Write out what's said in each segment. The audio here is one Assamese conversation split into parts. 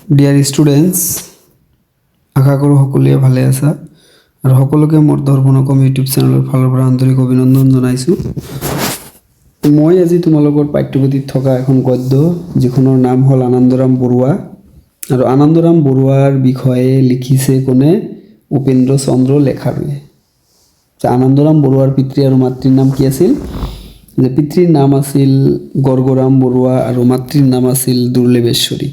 ডিয়াৰ ষ্টুডেণ্টছ, আশা কৰোঁ সকলোৱে ভালে আছা আৰু সকলোকে মোৰ দৰ্পণকম ইউটিউব চেনেলৰ ফালৰ পৰা আন্তৰিক অভিনন্দন জনাইছোঁ। মই আজি তোমালোকৰ পাঠ্যপুথিত থকা এখন গদ্য যিখনৰ নাম হ'ল আনন্দৰাম বৰুৱা, আৰু আনন্দৰাম বৰুৱাৰ বিষয়ে লিখিছে কোনে? উপেন্দ্ৰ চন্দ্ৰ লেখাৰুৱে। আনন্দৰাম বৰুৱাৰ পিতৃ আৰু মাতৃৰ নাম কি আছিল? যে পিতৃৰ নাম আছিল গৰ্গৰাম বৰুৱা আৰু মাতৃৰ নাম আছিল দুৰ্লেভেশ্বৰী।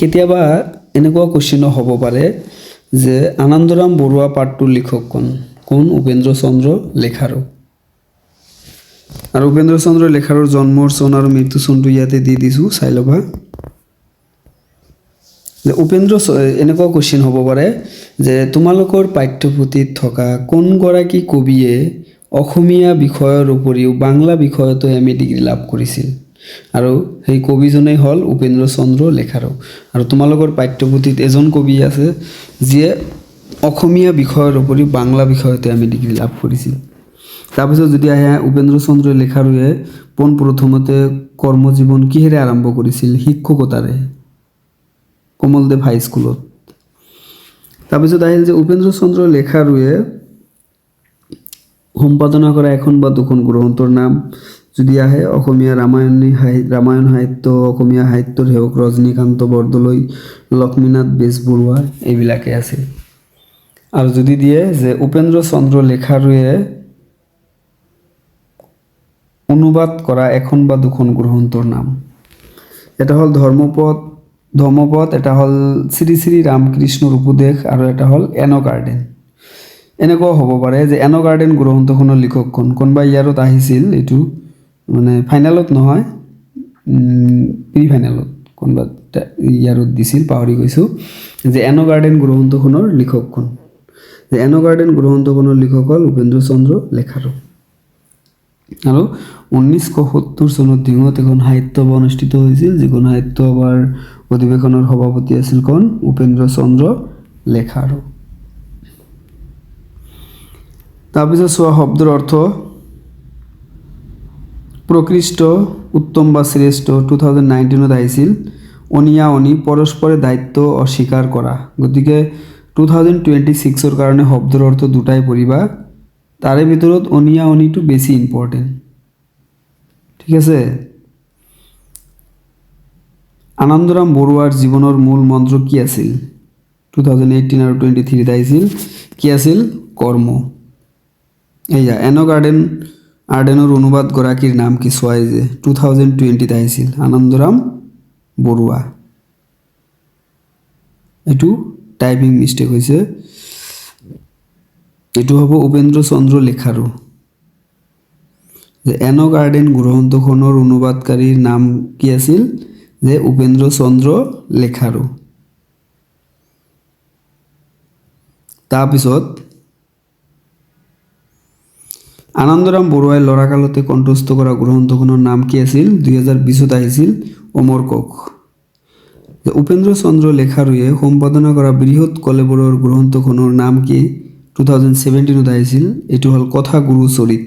কেতিয়াবা এনেকুৱা কুৱেশ্যনো হ'ব পাৰে যে আনন্দৰাম বৰুৱা পাঠটোৰ লিখক কোন? উপেন্দ্ৰ চন্দ্ৰ লেখাৰু। আৰু উপেন্দ্ৰ চন্দ্ৰ লেখাৰুৰ জন্মৰ চন আৰু মৃত্যু চনটো ইয়াতে দি দিছোঁ, চাই ল'বা। যে এনেকুৱা কুৱেশ্যন হ'ব পাৰে যে তোমালোকৰ পাঠ্যপুথিত থকা কোনগৰাকী কবিয়ে অসমীয়া বিষয়ৰ উপৰিও বাংলা বিষয়তো MA ডিগ্ৰী লাভ কৰিছিল? আৰু সেই কবিজনেই হ'ল উপেন্দ্ৰ চন্দ্ৰ লেখাৰু। আৰু তোমালোকৰ পাঠ্যপুথিত এজন কবি আছে যিয়ে অসমীয়া বিষয়ৰ উপৰিও বাংলা বিষয়তো MA ডিগ্ৰী লাভ কৰিছিল। তাৰপিছত যদি আহে উপেন্দ্ৰ চন্দ্ৰ লেখাৰুৱে পোনপ্ৰথমতে কৰ্মজীৱন কিহেৰে আৰম্ভ কৰিছিল? শিক্ষকতাৰে, কমলদেৱ হাইস্কুলত। তাৰপিছত আহিল যে উপেন্দ্ৰ চন্দ্ৰ লেখাৰুৱে সম্পাদনা কৰা এখন বা দুখন গ্ৰন্থৰ নাম যদি আহে অসমীয়া ৰামায়ণ সাহিত্য, অসমীয়া সাহিত্যৰ সেৱক ৰজনীকান্ত বৰদলৈ, লক্ষ্মীনাথ বেজবৰুৱা, এইবিলাকে আছে। আৰু যদি দিয়ে যে উপেন্দ্ৰ চন্দ্ৰ লেখাৰুৱে অনুবাদ কৰা এখন বা দুখন গ্ৰন্থৰ নাম, এটা হ'ল ধৰ্মপদ, এটা হ'ল শ্ৰী শ্ৰী ৰামকৃষ্ণৰ উপদেশ, আৰু এটা হ'ল এন গাৰ্ডেন। এনেকুৱাও হ'ব পাৰে যে এন গাৰ্ডেন গ্ৰন্থখনৰ লিখক কোনোবা ইয়াৰত আহিছিল, এইটো মানে ফাইনেলত নহয়, প্ৰি ফাইনেলত কোনোবা ইয়াৰত দিছিল, পাহৰি গৈছোঁ। যে এন গাৰ্ডেন গ্ৰন্থখনৰ লিখক কোন? যে এন গাৰ্ডেন গ্ৰন্থখনৰ লিখক হ'ল উপেন্দ্ৰ চন্দ্ৰ লেখাৰু। আৰু 1970 চনত দিঙত এখন সাহিত্য সভা অনুষ্ঠিত হৈছিল, যিখন সাহিত্য সভাৰ অধিৱেশনৰ সভাপতি আছিল কোন? উপেন্দ্ৰ চন্দ্ৰ লেখাৰু। তাৰপিছত চোৱা শব্দৰ অৰ্থ। প্ৰকৃষ্ট, উত্তম বা শ্ৰেষ্ঠ 2019ত আহিছিল। অনিয়া অনি, পৰস্পৰে দায়িত্ব অস্বীকাৰ কৰা। গতিকে 2026ৰ কাৰণে শব্দৰ অৰ্থ দুটাই পঢ়িবা, তাৰে ভিতৰত অনিয়া অনিটো বেছি ইম্পৰ্টেণ্ট, ঠিক আছে। আনন্দৰাম বৰুৱাৰ জীৱনৰ মূল মন্ত্ৰ কি আছিল? 2018 আৰু 23ত আহিছিল, কি আছিল? কৰ্ম। এইয়া এন গাৰ্ডেনৰ অনুবাদ গৰাকীৰ নাম কি? চোৱাই যে 2020ত আহিছিল আনন্দৰাম বৰুৱা। এইটো টাইপিং মিষ্টেক হৈছে, এইটো হ'ব উপেন্দ্ৰ চন্দ্ৰ লেখাৰু। যে এন গাৰ্ডেন গ্ৰন্থখনৰ অনুবাদকাৰীৰ নাম কি আছিল? যে উপেন্দ্ৰ চন্দ্ৰ লেখাৰু। তাৰপিছত আনন্দৰাম বৰুৱাই ল'ৰাকালতে কণ্ঠস্থ কৰা গ্ৰন্থখনৰ নাম কি আছিল? 2020ত আহিছিল অমৰ কোষ। উপেন্দ্ৰ চন্দ্ৰ লেখাৰুৱে সম্পাদনা কৰা বৃহৎ কলেবৰৰ গ্ৰন্থখনৰ নাম কি? 2017ত আহিছিল, এইটো হ'ল কথা গুৰু চৰিত।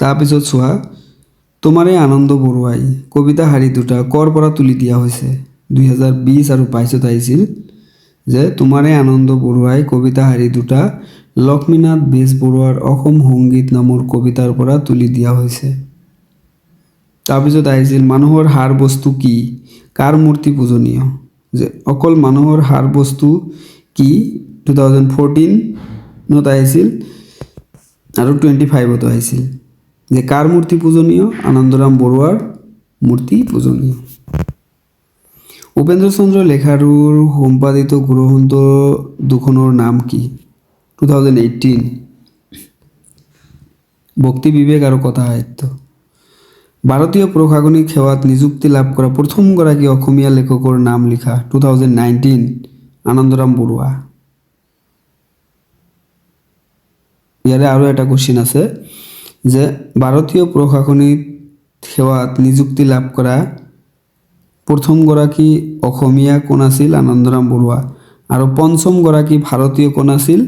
তাৰপিছত চোৱা তোমাৰে আনন্দ বৰুৱাই কবিতা শাৰী দুটা ক'ৰ পৰা তুলি দিয়া হৈছে? 2020 আৰু 22ত আহিছিল, যে তোমাৰে আনন্দ বৰুৱাই কবিতা শাৰী দুটা লক্ষ্মীনাথ বেজবৰুৱাৰ অসম সংগীত নামৰ কবিতাৰ পৰা তুলি দিয়া হৈছে। তাৰপিছত আহিছিল মানুহৰ সাৰ বস্তু কি? কাৰ মূৰ্তি পূজনীয়? যে অকল মানুহৰ সাৰ বস্তু কি? 2014ত আহিছিল আৰু 25ত আহিছিল। যে কাৰ মূৰ্তি পূজনীয়? আনন্দৰাম বৰুৱাৰ মূৰ্তি পূজনীয়। উপেন্দ্ৰ চন্দ্ৰ লেখাৰুৰ সম্পাদিত গ্ৰন্থ দুখনৰ নাম কি? 2018 ভক্তি বিবেক আৰু কথা সাহিত্য। ভাৰতীয় প্ৰশাসনিক সেৱাত নিযুক্তি লাভ কৰা প্ৰথমগৰাকী অসমীয়া লেখকৰ নাম লিখা। 2019 আনন্দৰাম বৰুৱা। ইয়াৰে আৰু এটা কুৱেশ্যন আছে যে ভাৰতীয় প্ৰশাসনিক সেৱাত নিযুক্তি লাভ কৰা প্ৰথমগৰাকী অসমীয়া কোন আছিল? আনন্দৰাম বৰুৱা। আৰু পঞ্চমগৰাকী ভাৰতীয় কোন আছিল?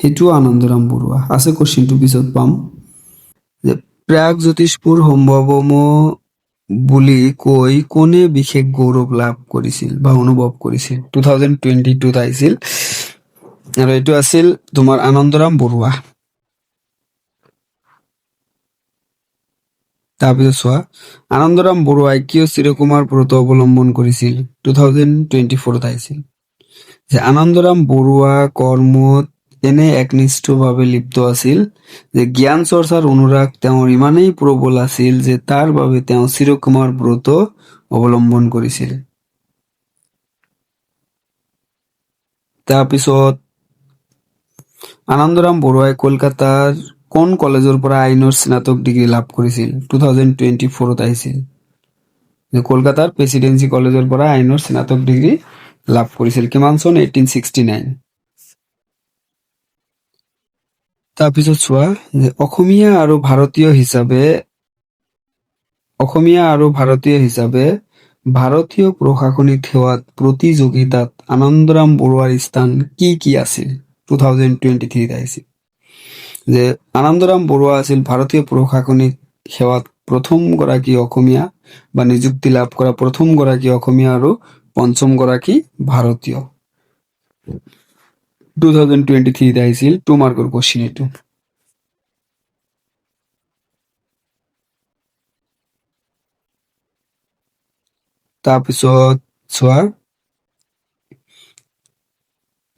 সেইটোও আনন্দৰাম বৰুৱা। আছে কুৱেশ্যনটো পিছত পাম। যে প্ৰাগজ্যোতিষপুৰ সম্ভৱম বুলি কৈ কোনে বিশেষ গৌৰৱ লাভ কৰিছিল বা অনুভৱ কৰিছিল? 2022 আহিছিল আৰু এইটো আছিল তোমাৰ আনন্দৰাম বৰুৱা। তাৰপিছত চোৱা, আনন্দৰাম বৰুৱাই কিয় চিৰকুমাৰ ব্ৰত অৱলম্বন কৰিছিল? 2024 আহিছিল যে আনন্দৰাম বৰুৱা কৰ্মত এনে একনিষ্ঠভাৱে লিপ্ত আছিল যে জ্ঞান চৰ্চাৰ অনুৰাগ তেওঁৰ ইমানেই প্ৰবল আছিল যে তাৰ বাবে তেওঁ চিৰকুমাৰ ব্ৰত অৱলম্বন কৰিছিল। তাৰপিছত আনন্দৰাম বৰুৱাই কলকাতাৰ কোন কলেজৰ পৰা আইনৰ স্নাতক ডিগ্ৰী লাভ কৰিছিল? 2024 আহিছিল যে কলকাতাৰ প্ৰেচিডেন্সি কলেজৰ পৰা আইনৰ স্নাতক ডিগ্ৰী লাভ কৰিছিল। কিমান চন? 1869। তাৰপিছত চোৱা যে অসমীয়া আৰু ভাৰতীয় হিচাপে ভাৰতীয় প্ৰশাসনিক সেৱাত প্ৰতিযোগিতাত আনন্দৰাম বৰুৱাৰ স্থান কি আছিল? 2023 আহিছিল যে আনন্দৰাম বৰুৱা আছিল ভাৰতীয় প্ৰশাসনিক সেৱাত প্ৰথমগৰাকী অসমীয়া বা নিযুক্তি লাভ কৰা প্ৰথমগৰাকী অসমীয়া আৰু পঞ্চমগৰাকী ভাৰতীয়। 2023 আহিছিল 2 মাৰ্কৰ কোশ্চিন এইটো। তাৰপিছত চোৱা,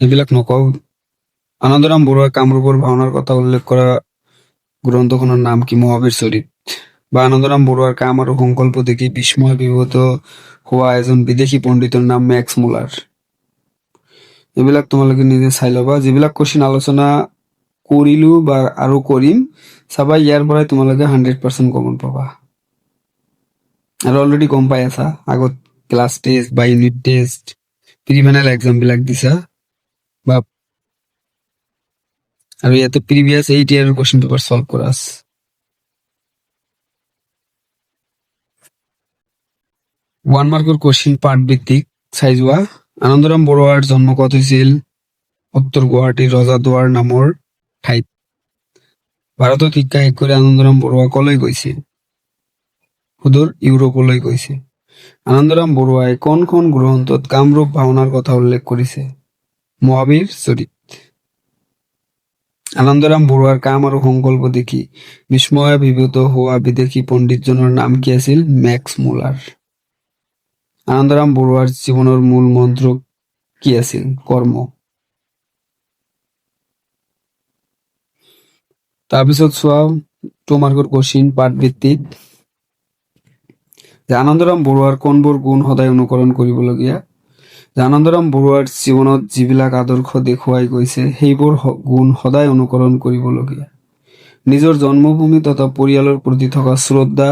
এইবিলাক নকওঁ। আনন্দৰাম বৰুৱাৰ কামৰূপৰ ভাওনাৰ কথা উল্লেখ কৰা গ্ৰন্থখনৰ নাম কি? মহাবীৰ চৰিত। বা আনন্দৰাম বৰুৱাৰ কাম আৰু সংকল্প দেখি বিস্ময় বিভূত হোৱা এজন বিদেশী পণ্ডিতৰ নাম মেক্স মুলাৰ। এইবিলাক তোমালোকে নিজে চাই ল'বা। যিবিলাক কোশ্চিন আলোচনা কৰিলো বা আৰু কৰিম চাবা, ইয়াৰ পৰাই তোমালোকে 100% কমন পাবা। আৰু অলৰেডি গম পাই আছা, আগত ক্লাছ টেষ্ট বা unit test pre final exam বিলাক দিছা বা আৰু ইয়াতে প্ৰিভিয়াছ 8 ইয়াৰৰ কোশ্চিন পেপাৰ সলভ কৰা আছে। ওৱান মাৰ্কৰ কোশ্চিন পাৰ্ট ভিত্তিক চাই যোৱা। আনন্দৰাম বৰুৱাৰ জন্ম ক'ত হৈছিল? উত্তৰ গুৱাহাটীৰ ৰজাদুৱাৰ নামৰ ঠাইত। ভাৰতত শিক্ষা শেষ কৰি আনন্দৰাম বৰুৱা কলৈ গৈছিল? সুদূৰ ইউৰোপলৈ গৈছিল। আনন্দৰাম বৰুৱাই কোনখন গ্ৰন্থত কামৰূপ ভাওনাৰ কথা উল্লেখ কৰিছে? মহাবীৰ চৰিত। আনন্দৰাম বৰুৱাৰ কাম আৰু সংকল্প দেখি বিস্ময়াভিভূত হোৱা বিদেশী পণ্ডিতজনৰ নাম কি আছিল? Max Müller. আনন্দৰাম বৰুৱাৰ জীৱনৰ মূল মন্ত্ৰ কি আছিল? কৰ্ম। তাৰপিছত চোৱা 2 মাৰ্কৰ কোশ্চিন পাৰ্ট ভিত্তিক যে আনন্দৰাম বৰুৱাৰ কোনবোৰ গুণ সদায় অনুকৰণ কৰিবলগীয়া? আনন্দৰাম বৰুৱাৰ জীৱনত যিবিলাক আদৰ্শ দেখুৱাই গৈছে সেইবোৰ গুণ সদায় অনুকৰণ কৰিবলগীয়া। নিজৰ জন্মভূমি তথা পৰিয়ালৰ প্ৰতি থকা শ্ৰদ্ধা,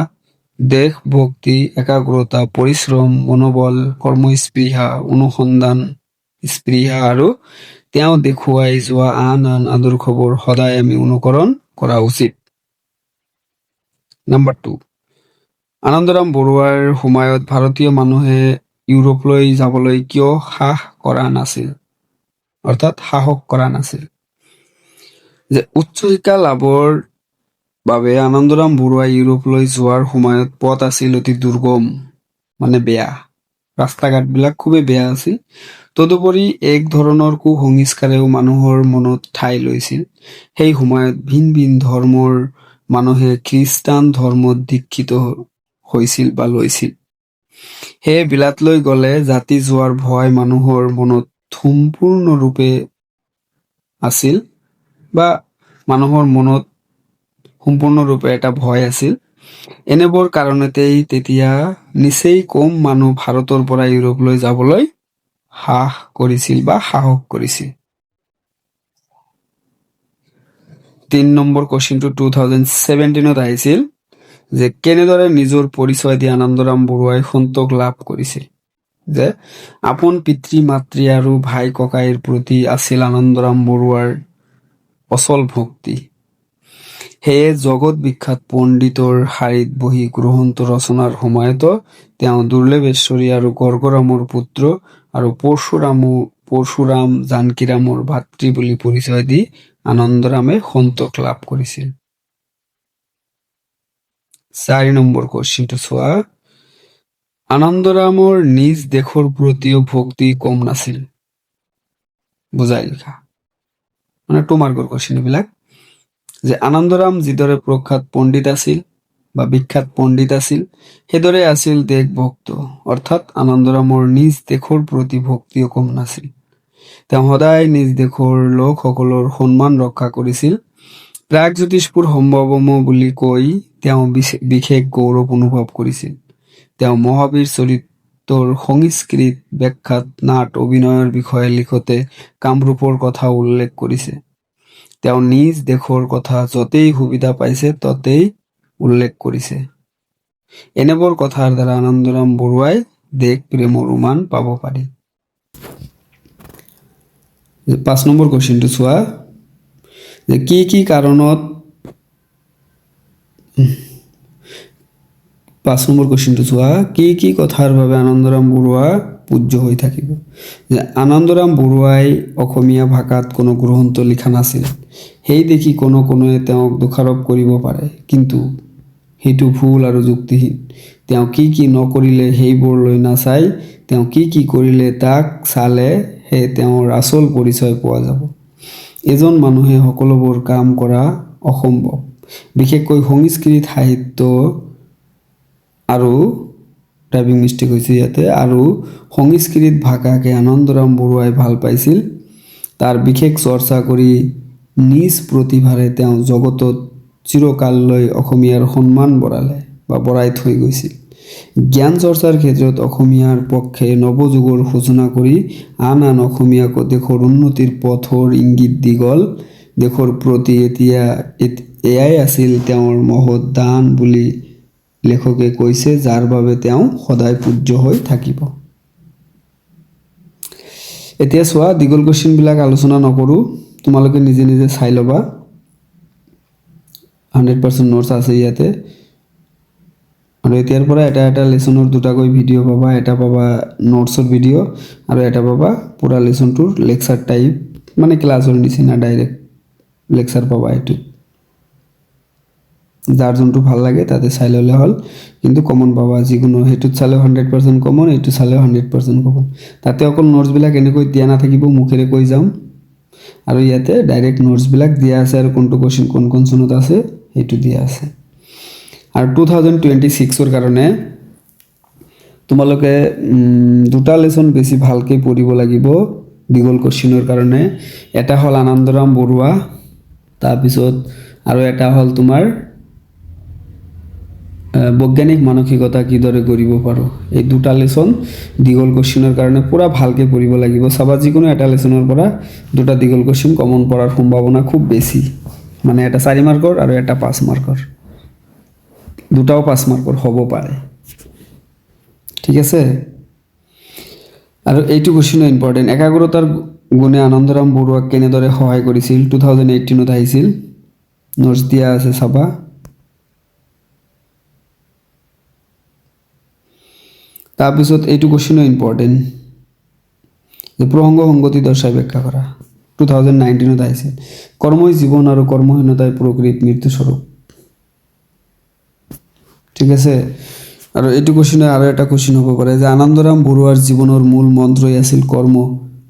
দেশভক্তি, একাগ্ৰতা, পৰিশ্ৰম, মনোবল, কৰ্মস্পৃহা, অনুসন্ধান স্পৃহা আৰু তেওঁ দেখুৱাই যোৱা আন আদৰ্শবোৰ সদায় আমি অনুকৰণ কৰা উচিত। নাম্বাৰ 2, আনন্দৰাম বৰুৱাৰ সময়ত ভাৰতীয় মানুহে ইউৰোপলৈ যাবলৈ কিয় সাহস কৰা নাছিল? যে উচ্চ শিক্ষা লাভৰ বাবে আনন্দৰাম বৰুৱাই ইউৰোপলৈ যোৱাৰ সময়ত পথ আছিল অতি দুৰ্গম, মানে বেয়া। ৰাস্তা ঘাটবিলাক খুবেই বেয়া আছিল। তদুপৰি এক ধৰণৰ কুসংস্কাৰেও মানুহৰ মনত ঠাই লৈছিল। সেই সময়ত ভিন ভিন ধৰ্মৰ মানুহে খ্ৰীষ্টান ধৰ্মত দীক্ষিত হৈছিল বা লৈছিল। সেয়ে বিলাতলৈ গ'লে জাতি যোৱাৰ ভয় মানুহৰ মনত সম্পূৰ্ণৰূপে আছিল বা মানুহৰ মনত সম্পূৰ্ণৰূপে এটা ভয় আছিল। এনেবোৰ কাৰণতেই তেতিয়া নিচেই কম মানুহ ভাৰতৰ পৰা ইউৰোপলৈ যাবলৈ সাহস কৰিছিল। 3 নম্বৰ কোশ্চিনটো 2017 আহিছিল যে কেনেদৰে নিজৰ পৰিচয় দি আনন্দৰাম বৰুৱাই সন্তোষ লাভ কৰিছিল? যে আপোন পিতৃ মাতৃ আৰু ভাই ককাইৰ প্ৰতি আছিল আনন্দৰাম বৰুৱাৰ অচল ভক্তি। সেয়ে জগত বিখ্যাত পণ্ডিতৰ শাৰীত বহি গ্ৰন্থ ৰচনাৰ সময়তো তেওঁ দুৰ্লভেশ্বৰী আৰু গৰ্গৰামৰ পুত্ৰ আৰু পৰশুৰাম জানকীৰামৰ ভাতৃ বুলি পৰিচয় দি আনন্দৰামে সন্তোষ লাভ কৰিছিল। 4 নম্বৰ কোশ্চিনটো চোৱা, আনন্দৰামৰ নিজ দেশৰ প্ৰতিও ভক্তি কম নাছিল। বুজাই লিখা। মানে তোমাৰ্কৰ কোৱেশ্চন এইবিলাক যে আনন্দৰাম যিদৰে প্ৰখ্যাত পণ্ডিত আছিল বা বিখ্যাত পণ্ডিত আছিল সেইদৰে আছিল দেশভক্ত, অৰ্থাৎ আনন্দৰামৰ নিজ দেশৰ প্ৰতি ভক্তিও কম নাছিল। তেওঁ সদায় নিজ দেশৰ লোকসকলৰ সন্মান ৰক্ষা কৰিছিল। প্ৰাগজ্যোতিষপুৰ সম্ভৱম বুলি কৈ তেওঁ বিশেষ গৌৰৱ অনুভৱ কৰিছিল। তেওঁ মহাবীৰ চৰিত্ৰৰ সংস্কৃত ব্যাখ্যাত নাট অভিনয়ৰ বিষয়ে লিখোতে কামৰূপৰ কথা উল্লেখ কৰিছে। তেওঁ নিজ দেশৰ কথা য'তেই সুবিধা পাইছে ততেই উল্লেখ কৰিছে। এনেবোৰ কথাৰ দ্বাৰা আনন্দৰাম বৰুৱাই দেশ প্ৰেমৰ উমান পাব পাৰি। 5 নম্বৰ কুৱেশ্যনটো চোৱা যে কি কাৰণত 5 নম্বৰ কুৱেশ্যনটো চোৱা কি কথাৰ বাবে আনন্দৰাম বৰুৱা পূজ্য হৈ থাকিব। যে আনন্দৰাম বৰুৱাই অসমীয়া ভাষাত কোনো গ্ৰন্থ লিখা নাছিল। সেই দেখি কোনোৱে তেওঁক দোষাৰোপ কৰিব পাৰে, কিন্তু সেইটো ভুল আৰু যুক্তিহীন। তেওঁ কি নকৰিলে সেইবোৰ লৈ নাচাই তেওঁ কি কৰিলে তাক চালেহে তেওঁৰ আচল পৰিচয় পোৱা যাব। এজন মানুহে সকলোবোৰ কাম কৰা অসম্ভৱ। বিশেষকৈ সংস্কৃত সাহিত্য আৰু টাইপিং মিষ্টেক হৈছে ইয়াতে আৰু সংস্কৃত ভাষাকে আনন্দৰাম বৰুৱাই ভাল পাইছিল। তাৰ বিশেষ চৰ্চা কৰি নিজ প্ৰতিভাৰে তেওঁ জগতত চিৰকাললৈ অসমীয়াৰ সন্মান বঢ়াই থৈ গৈছিল। জ্ঞান চৰ্চাৰ ক্ষেত্ৰত অসমীয়াৰ পক্ষে নৱযুগৰ সূচনা কৰি আন অসমীয়াক দেশৰ উন্নতিৰ পথৰ ইংগিত দি গ'ল। দেশৰ প্ৰতি এয়াই আছিল তেওঁৰ মহৎ দান বুলি লেখকে কৈছে, যাৰ বাবে তেওঁ সদায় পূজ্য হৈ থাকিব। এতিয়া চোৱা দীঘল কুৱেশ্যনবিলাক আলোচনা নকৰোঁ, তোমালোকে নিজে চাই ল'বা। 100% নোটছ আছে ইয়াতে। আৰু এতিয়াৰ পৰা এটা লেচনৰ দুটাকৈ ভিডিঅ' পাবা। এটা পাবা নোটছৰ ভিডিঅ' আৰু এটা পাবা পুৰা লেচনটোৰ লেকচাৰ টাইপ, মানে ক্লাছৰ নিচিনা ডাইৰেক্ট লেকচাৰ পাবা। এইটো যাৰ যোনটো ভাল লাগে তাতে চাই ল'লে হ'ল, কিন্তু কমন পাবা। যিকোনো সেইটোত চালেও 100% কমন, এইটো চালেও 100% কমন। তাতে অকল নোটছবিলাক এনেকৈ দিয়া নাথাকিব, মুখেৰে কৈ যাম। আৰু ইয়াতে ডাইৰেক্ট নোটছবিলাক দিয়া আছে আৰু কোনটো কুৱেশ্যন কোন চনত আছে সেইটো দিয়া আছে। আৰু 2026ৰ কাৰণে তোমালোকে দুটা লেচন বেছি ভালকৈ পঢ়িব লাগিব দীঘল কুৱেশ্যনৰ কাৰণে। এটা হ'ল আনন্দৰাম বৰুৱা, তাৰপিছত আৰু এটা হ'ল তোমাৰ বৈজ্ঞানিক মানসিকতা কিদৰে কৰিব পাৰোঁ। এই দুটা লেচন দীঘল কুৱেশ্যনৰ কাৰণে পূৰা ভালকৈ পঢ়িব লাগিব। চাবা যিকোনো এটা লেচনৰ পৰা দুটা দীঘল কুৱেশ্যন কমন পৰাৰ সম্ভাৱনা খুব বেছি। মানে এটা 4 মাৰ্কৰ আৰু এটা 5 মাৰ্কৰ, দুটাও 5 মাৰ্কৰ হ'ব পাৰে। ঠিক আছে। আৰু এইটো কুৱেশ্যনো ইম্পৰ্টেণ্ট। একাগ্ৰতাৰ গুণে আনন্দৰাম বৰুৱাক কেনেদৰে সহায় কৰিছিল। 2018ত আহিছিল, নোটছ দিয়া আছে চাবা। তাৰপিছত এইটো কুৱেশ্যনো ইম্পৰ্টেণ্ট যে প্ৰসংগ সংগতি দৰ্শাই ব্যাখ্যা কৰা। 2019ত আহিছিল। কৰ্মই জীৱন আৰু কৰ্মহীনতাই প্ৰকৃত মৃত্যুস্বৰূপ। ঠিক আছে। আৰু এইটো কুৱেশ্যনে আৰু এটা কুৱেশ্যন হ'ব পাৰে যে আনন্দৰাম বৰুৱাৰ জীৱনৰ মূল মন্ত্ৰই আছিল কৰ্ম,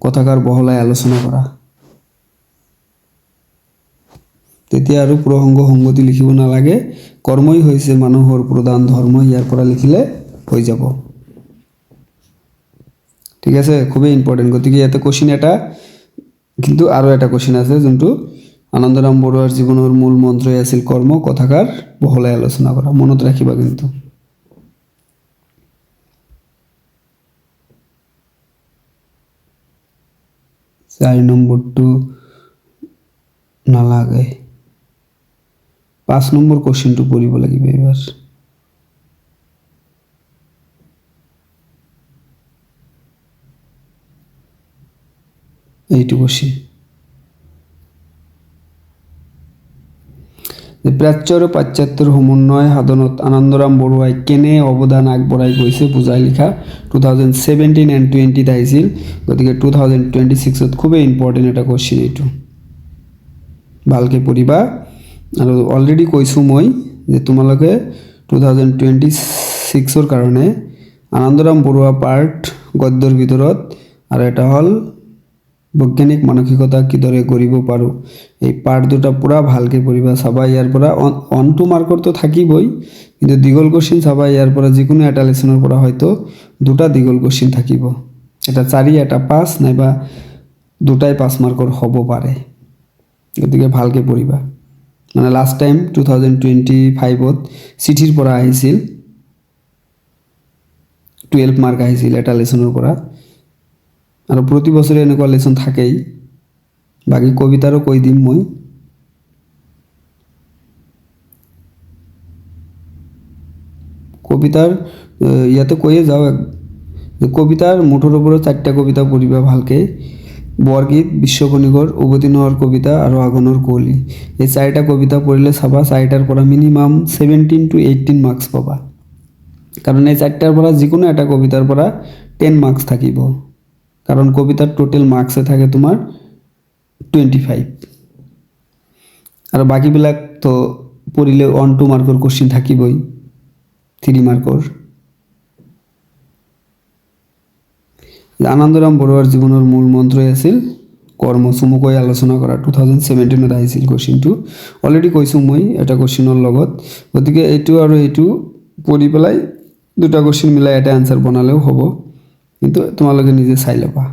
কথাষাৰ বহলাই আলোচনা কৰা। তেতিয়া আৰু প্ৰসংগ সংগতি লিখিব নালাগে, কৰ্মই হৈছে মানুহৰ প্ৰধান ধৰ্ম, ইয়াৰ পৰা লিখিলে হৈ যাব। ঠিক আছে, খুবেই ইম্পৰ্টেণ্ট। গতিকে ইয়াতে কুৱেশ্যন এটা, কিন্তু আৰু এটা কুৱেশ্যন আছে যোনটো আনন্দৰাম বৰুৱাৰ জীৱনৰ মূল মন্ত্ৰই আছিল কৰ্ম, কথাষাৰ বহলাই আলোচনা কৰা। মনত ৰাখিবা কিন্তু। চাৰি নম্বৰটো নালাগে, 5 নম্বৰ কুৱেশ্যনটো পঢ়িব লাগিব এইবাৰ। এইটো কুৱেশ্যন প্ৰাচ্য আৰু পাশ্চাত্যৰ সমন্বয় সাধনত আনন্দৰাম বৰুৱাই কেনে অৱদান আগবঢ়াই গৈছে বুজাই লিখা। 2017 and 20ত আহিছিল। গতিকে 2026ত খুবেই ইম্পৰ্টেণ্ট এটা কুৱেশ্যন এইটো, ভালকৈ পঢ়িবা। আৰু অলৰেডি কৈছোঁ মই যে তোমালোকে 2026ৰ কাৰণে আনন্দৰাম বৰুৱা পাৰ্ট গদ্যৰ ভিতৰত, আৰু এটা হ'ল বৈজ্ঞানিক মানসিকতা কিদৰে গঢ়িব পাৰোঁ। এই পাৰ্ট দুটা পূৰা ভালকৈ পঢ়িবা, চাবা ইয়াৰ পৰা 1-2 মাৰ্কৰটো থাকিবই, কিন্তু দীঘল কুৱেশ্যন চাবা ইয়াৰ পৰা যিকোনো এটা লেচনৰ পৰা হয়তো 2টা দীঘল কুৱেশ্যন থাকিব, এটা 4 এটা 5 নাইবা 2টাই 5 মাৰ্কৰ হ'ব পাৰে। গতিকে ভালকৈ পঢ়িবা। মানে লাষ্ট টাইম 2025ত চিঠিৰ পৰা আহিছিল 12 মাৰ্ক আহিছিল এটা লেচনৰ পৰা, আৰু প্ৰতি বছৰে এনেকুৱা লেচন থাকেই। বাকী কবিতাৰো কৈ দিম মই। কবিতাৰ ইয়াতে কৈয়ে যাওঁ, কবিতাৰ মুঠৰ ওপৰত 4টা কবিতা পঢ়িবা ভালকৈ। বৰগীত, বিশ্বকণিকৰ, উভতি নোহোৱাৰ কবিতা আৰু আঘোণৰ কুঁৱলী। এই 4টা কবিতা পঢ়িলে চাবা 4টাৰ পৰা মিনিমাম 17 to 18 মাৰ্কছ পাবা, কাৰণ এই 4টাৰ পৰা যিকোনো এটা কবিতাৰ পৰা 10 মাৰ্কছ থাকিব, কাৰণ কবিতাৰ টোটেল মাৰ্কছে থাকে তোমাৰ 25, আৰু বাকীবিলাক তো পঢ়িলে 1-2 মাৰ্কৰ কুৱেশ্যন থাকিবই, 3 মাৰ্কৰ। আনন্দৰাম বৰুৱাৰ জীৱনৰ মূল মন্ত্ৰই আছিল কৰ্ম, চমুকৈ আলোচনা কৰা। 2017ত আহিছিল কুৱেশ্যনটো, অলৰেডি কৈছোঁ মই এটা কুৱেশ্যনৰ লগত। গতিকে এইটো আৰু এইটো পঢ়ি পেলাই 2টা কুৱেশ্যন মিলাই এটা এনচাৰ বনালেও হ'ব, কিন্তু তোমালোকে নিজে চাই ল'বা।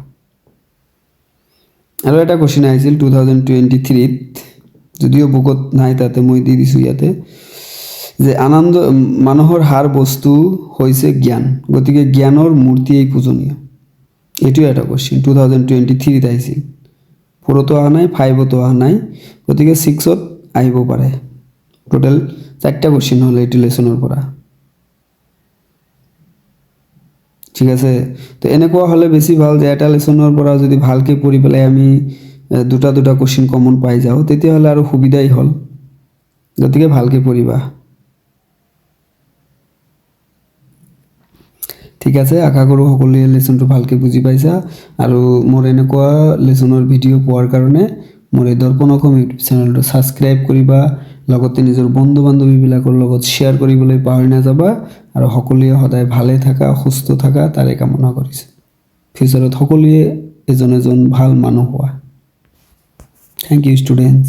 আৰু এটা কুৱেশ্যন আহিছিল 2023ত, যদিও বুকত নাই তাতে মই দি দিছোঁ ইয়াতে, যে মানুহৰ সাৰ বস্তু হৈছে জ্ঞান, গতিকে জ্ঞানৰ মূৰ্তিয়েই পূজনীয়। এইটো এটা কুৱেশ্যন 2023ত আহিছিল, 4তো অহা নাই, 5তো অহা নাই, গতিকে 6ত আহিব পাৰে। টোটেল 4টা কুৱেশ্যন হ'ল এইটো লেচনৰ পৰা। ঠিক আছে, তো এনেকুৱা হ'লে বেছি ভাল যে এটা লেচনৰ পৰা যদি ভালকৈ পঢ়ি পেলাই আমি 2টা কুৱেশ্যন কমন পাই যাওঁ, তেতিয়াহ'লে আৰু সুবিধাই হ'ল। গতিকে ভালকৈ পঢ়িবা। ঠিক আছে, আশা কৰোঁ সকলোৱে লেচনটো ভালকৈ বুজি পাইছা, আৰু মোৰ এনেকুৱা লেচনৰ ভিডিঅ' পোৱাৰ কাৰণে মোৰ এই দৰ্পণ অসম ইউটিউব চেনেলটো ছাবস্ক্ৰাইব কৰিবা, লগতে নিজৰ বন্ধু বান্ধৱীবিলাকৰ লগত শ্বেয়াৰ কৰিবলৈ পাহৰি নাযাবা, আৰু সকলোৱে সদায় ভালে থাকা, সুস্থ থাকা তাৰে কামনা কৰিছোঁ। ফিউচাৰত সকলোৱে এজন ভাল মানুহ হোৱা। Thank you students.